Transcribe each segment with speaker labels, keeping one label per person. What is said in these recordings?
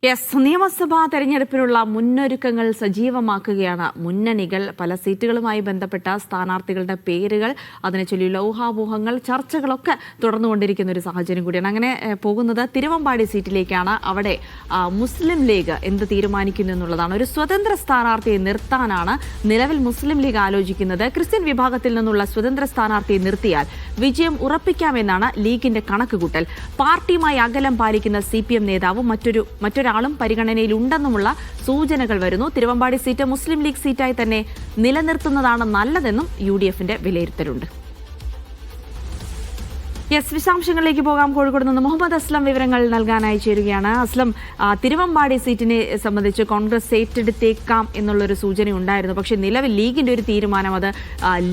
Speaker 1: നിയമസഭാ തെരഞ്ഞെടുപ്പിനുള്ള മുന്നൊരുക്കങ്ങൾ സജീവമാക്കുകയാണ് മുന്നണികൾ. പല സീറ്റുകളുമായി ബന്ധപ്പെട്ട സ്ഥാനാർത്ഥികളുടെ പേരുകൾ, അതിനെ ചൊല്ലിയുള്ള ഊഹാപോഹങ്ങൾ, ചർച്ചകളൊക്കെ തുടർന്നുകൊണ്ടിരിക്കുന്ന ഒരു സാഹചര്യം കൂടിയാണ്. അങ്ങനെ പോകുന്നത് തിരുവമ്പാടി സീറ്റിലേക്കാണ്. അവിടെ മുസ്ലിം ലീഗ് എന്ത് തീരുമാനിക്കുന്നു എന്നുള്ളതാണ്. ഒരു സ്വതന്ത്ര സ്ഥാനാർത്ഥിയെ നിർത്താനാണ് നിലവിൽ മുസ്ലിം ലീഗ് ആലോചിക്കുന്നത്. ക്രിസ്ത്യൻ വിഭാഗത്തിൽ നിന്നുള്ള സ്വതന്ത്ര സ്ഥാനാർത്ഥിയെ നിർത്തിയാൽ വിജയം ഉറപ്പിക്കാമെന്നാണ് ലീഗിന്റെ കണക്കുകൂട്ടൽ. പാർട്ടിയുമായി അകലം പാലിക്കുന്ന CPM നേതാവും മറ്റൊരാളും പരിഗണനയിലുണ്ടെന്നുമുള്ള സൂചനകൾ വരുന്നു. തിരുവമ്പാടി സീറ്റ് മുസ്ലിം ലീഗ് സീറ്റായി തന്നെ നിലനിർത്തുന്നതാണ് നല്ലതെന്നും UDFന്റെ വിലയിരുത്തലുണ്ട്. വിശദാംശങ്ങളിലേക്ക് പോകാം. കോഴിക്കോട് നിന്ന് മുഹമ്മദ് അസ്ലം വിവരങ്ങൾ നൽകാനായി ചേരുകയാണ്. അസ്ലം, തിരുവമ്പാടി സീറ്റിനെ സംബന്ധിച്ച് കോൺഗ്രസ് ഏറ്റെടുത്തേക്കാം എന്നുള്ളൊരു സൂചന ഉണ്ടായിരുന്നു. പക്ഷേ നിലവിൽ ലീഗിന്റെ ഒരു തീരുമാനം അത്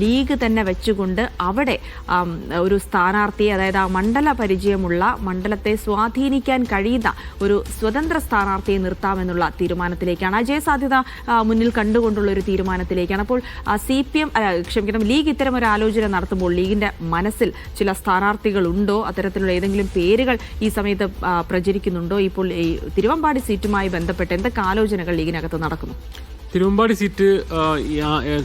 Speaker 1: ലീഗ് തന്നെ വെച്ചുകൊണ്ട് അവിടെ ഒരു സ്ഥാനാർത്ഥിയെ, അതായത് ആ മണ്ഡല പരിചയമുള്ള, മണ്ഡലത്തെ സ്വാധീനിക്കാൻ കഴിയുന്ന ഒരു സ്വതന്ത്ര സ്ഥാനാർത്ഥിയെ നിർത്താമെന്നുള്ള തീരുമാനത്തിലേക്കാണ്. അജയസാധ്യത മുന്നിൽ കണ്ടുകൊണ്ടുള്ള ഒരു തീരുമാനത്തിലേക്കാണ്. അപ്പോൾ ലീഗ് ഇത്തരം ഒരു ആലോചന നടത്തുമ്പോൾ ലീഗിന്റെ മനസ്സിൽ ചില സ്ഥാനാർത്ഥികളുണ്ടോ? അത്തരത്തിലുള്ള ഏതെങ്കിലും പേരുകൾ ഈ സമയത്ത് പ്രചരിക്കുന്നുണ്ടോ? ഇപ്പോൾ ഈ തിരുവമ്പാടി സീറ്റുമായി ബന്ധപ്പെട്ട് എന്തൊക്കെ ആലോചനകൾ ലീഗിനകത്ത് നടക്കുന്നു?
Speaker 2: തിരുവമ്പാടി സീറ്റ്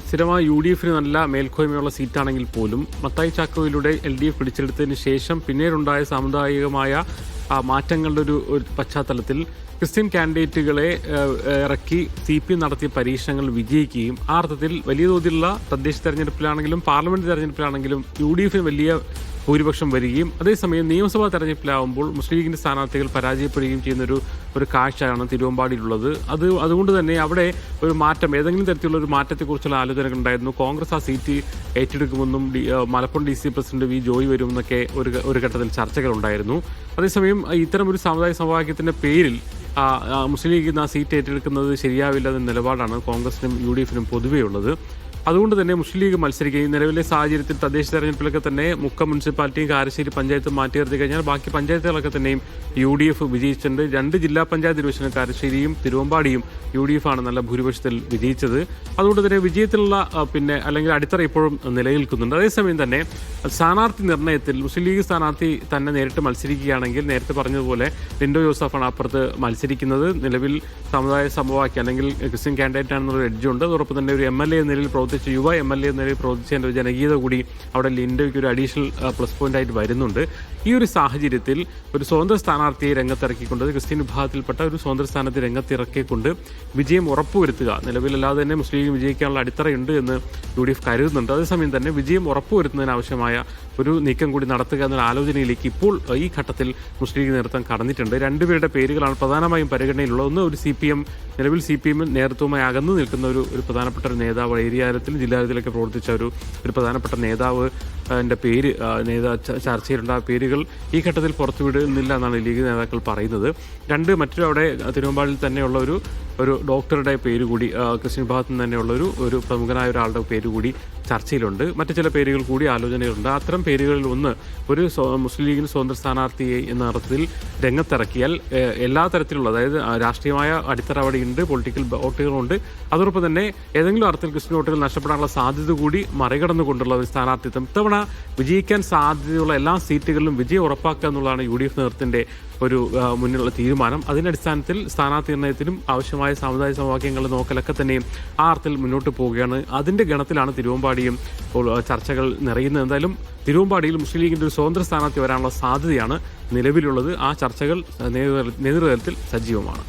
Speaker 2: സ്ഥിരമായി UDFന് നല്ല മേൽക്കോയ്മയുള്ള സീറ്റാണെങ്കിൽ പോലും മത്തായി ചാക്കോയിലൂടെ LDF പിടിച്ചെടുത്തതിന് ശേഷം പിന്നീടുണ്ടായ സാമുദായികമായ മാറ്റങ്ങളുടെ ഒരു പശ്ചാത്തലത്തിൽ ക്രിസ്ത്യൻ കാൻഡിഡേറ്റുകളെ ഇറക്കി CPM നടത്തിയ പരീക്ഷണങ്ങൾ വിജയിക്കുകയും ആ അർത്ഥത്തിൽ വലിയ തോതിലുള്ള തദ്ദേശ തെരഞ്ഞെടുപ്പിലാണെങ്കിലും പാർലമെന്റ് തെരഞ്ഞെടുപ്പിലാണെങ്കിലും UDFന് വലിയ ഭൂരിപക്ഷം വരികയും അതേസമയം നിയമസഭാ തെരഞ്ഞെടുപ്പിലാവുമ്പോൾ മുസ്ലിം ലീഗിന്റെ സ്ഥാനാർത്ഥികൾ പരാജയപ്പെടുകയും ചെയ്യുന്ന ഒരു കാഴ്ചയാണ് തിരുവമ്പാടിയിലുള്ളത്. അതുകൊണ്ട് തന്നെ അവിടെ ഒരു മാറ്റം, ഏതെങ്കിലും തരത്തിലുള്ള ഒരു മാറ്റത്തെക്കുറിച്ചുള്ള ആലോചനകൾ ഉണ്ടായിരുന്നു. കോൺഗ്രസ് ആ സീറ്റ് ഏറ്റെടുക്കുമെന്നും Malappuram DC president V. Joy വരുമെന്നൊക്കെ ഒരു ഘട്ടത്തിൽ ചർച്ചകളുണ്ടായിരുന്നു. അതേസമയം ഇത്തരം ഒരു സാമുദായിക സമവാക്യത്തിന്റെ പേരിൽ മുസ്ലിം ലീഗ് ആ സീറ്റ് ഏറ്റെടുക്കുന്നത് ശരിയാവില്ല എന്ന നിലപാടാണ് കോൺഗ്രസിനും UDFനും പൊതുവേ ഉള്ളത്. അതുകൊണ്ട് തന്നെ മുസ്ലിം ലീഗ് മത്സരിക്കുകയും നിലവിലെ സാഹചര്യത്തിൽ തദ്ദേശ തെരഞ്ഞെടുപ്പിലൊക്കെ തന്നെ മുക്കം മുനിസിപ്പാലിറ്റിയും കാരശ്ശേരി പഞ്ചായത്തും മാറ്റി നിർത്തി കഴിഞ്ഞാൽ ബാക്കി പഞ്ചായത്തുകളൊക്കെ തന്നെയും UDF വിജയിച്ചിട്ടുണ്ട്. 2 ജില്ലാ പഞ്ചായത്ത് ഡിവിഷനും കാരശ്ശേരിയും തിരുവമ്പാടിയും UDF ആണ് നല്ല ഭൂരിപക്ഷത്തിൽ വിജയിച്ചത്. അതുകൊണ്ട് തന്നെ വിജയത്തിലുള്ള അല്ലെങ്കിൽ അടിത്തറ ഇപ്പോഴും നിലനിൽക്കുന്നുണ്ട്. അതേസമയം തന്നെ സ്ഥാനാർത്ഥി നിർണയത്തിൽ മുസ്ലിം ലീഗ് സ്ഥാനാർത്ഥി തന്നെ നേരിട്ട് മത്സരിക്കുകയാണെങ്കിൽ നേരത്തെ പറഞ്ഞതുപോലെ ലിൻഡോ ജോസഫാണ് അപ്പുറത്ത് മത്സരിക്കുന്നത്. നിലവിൽ സമുദായ സമവാക്യം അല്ലെങ്കിൽ ക്രിസ്ത്യൻ കാൻഡിഡേറ്റ് ആണെന്നുള്ള എഡ്ജുണ്ട്. അതോടൊപ്പം തന്നെ ഒരു MLA എന്ന നിലയിൽ യുവ MLA എന്ന നിലയിൽ പ്രവർത്തിച്ചതിൻ്റെ ഒരു ജനകീയത കൂടി അവിടെ ലിൻഡോയ്ക്ക് ഒരു അഡീഷണൽ പ്ലസ് പോയിന്റ് ആയിട്ട് വരുന്നുണ്ട്. ഈ ഒരു സാഹചര്യത്തിൽ ഒരു സ്വതന്ത്ര സ്ഥാനാർത്ഥിയെ രംഗത്തിറക്കിക്കൊണ്ട്, ക്രിസ്ത്യൻ വിഭാഗത്തിൽപ്പെട്ട ഒരു സ്വതന്ത്ര സ്ഥാനാർത്ഥി രംഗത്തിറക്കിക്കൊണ്ട് വിജയം ഉറപ്പുവരുത്തുക, നിലവിലല്ലാതെ തന്നെ മുസ്ലിം ലീഗ് വിജയിക്കാനുള്ള അടിത്തറയുണ്ട് എന്ന് UDF കരുതുന്നുണ്ട്. അതേസമയം തന്നെ വിജയം ഉറപ്പുവരുത്തുന്നതിനാവശ്യമായ ഒരു നീക്കം കൂടി നടത്തുക എന്ന ആലോചനയിലേക്ക് ഇപ്പോൾ ഈ ഘട്ടത്തിൽ മുസ്ലിം ലീഗ് നേതൃത്വം കടന്നിട്ടുണ്ട്. 2 പേരുടെ പേരുകളാണ് പ്രധാനമായും പരിഗണനയിലുള്ളത്. ഒന്ന്, ഒരു നിലവിൽ CPM നേതൃത്വമായി അകന്നു നിൽക്കുന്ന ഒരു പ്രധാനപ്പെട്ട ഒരു നേതാവ്, ജില്ലാ തലത്തിലൊക്കെ പ്രവർത്തിച്ച ഒരു പ്രധാനപ്പെട്ട നേതാവ് പേര് ചർച്ചയിലുണ്ട്. ആ പേരുകൾ ഈ ഘട്ടത്തിൽ പുറത്തുവിടുന്നില്ല എന്നാണ് ലീഗ് നേതാക്കൾ പറയുന്നത്. 2, മറ്റൊരു അവിടെ തിരുവമ്പാടിയിൽ തന്നെയുള്ള ഒരു ഡോക്ടറുടെ പേര് കൂടി, ക്രിസ്ത്യൻ വിഭാഗത്തിൽ നിന്ന് തന്നെയുള്ള ഒരു പ്രമുഖനായ ഒരാളുടെ പേര് കൂടി ചർച്ചയിലുണ്ട്. മറ്റു ചില പേരുകൾ കൂടി ആലോചനകളുണ്ട്. അത്തരം പേരുകളിൽ ഒന്ന്, ഒരു മുസ്ലിം ലീഗിന് സ്വതന്ത്ര സ്ഥാനാർത്ഥിയെ എന്ന അർത്ഥത്തിൽ രംഗത്തിറക്കിയാൽ എല്ലാ തരത്തിലുള്ള, അതായത് രാഷ്ട്രീയമായ അടിത്തറ അവിടെയുണ്ട്, പൊളിറ്റിക്കൽ വോട്ടുകളുണ്ട്, അതോടൊപ്പം തന്നെ ഏതെങ്കിലും അർത്ഥത്തിൽ ക്രിസ്ത്യൻ വോട്ടുകൾ നഷ്ടപ്പെടാനുള്ള സാധ്യത കൂടി മറികടന്നുകൊണ്ടുള്ള ഒരു സ്ഥാനാർത്ഥിത്വം. ഇത്തവണ വിജയിക്കാൻ സാധ്യതയുള്ള എല്ലാ സീറ്റുകളിലും വിജയം ഉറപ്പാക്കുക എന്നുള്ളതാണ് UDF നേതൃത്വത്തിന്റെ ഒരു മുന്നിലുള്ള തീരുമാനം. അതിന്റെ അടിസ്ഥാനത്തിൽ സ്ഥാനാർത്ഥി നിർണയത്തിനും ആവശ്യമായ സാമുദായിക സമവാക്യങ്ങളുടെ നോക്കലൊക്കെ തന്നെയും ആ അർത്ഥത്തിൽ മുന്നോട്ട് പോവുകയാണ്. അതിന്റെ ഗണത്തിലാണ് തിരുവമ്പാടിയും ചർച്ചകൾ നിറയുന്നത്. എന്തായാലും തിരുവമ്പാടിയിൽ മുസ്ലിം ലീഗിന്റെ ഒരു സ്വതന്ത്ര സ്ഥാനാർത്ഥി വരാനുള്ള സാധ്യതയാണ് നിലവിലുള്ളത്. ആ ചർച്ചകൾ നേതൃതലത്തിൽ സജീവമാണ്.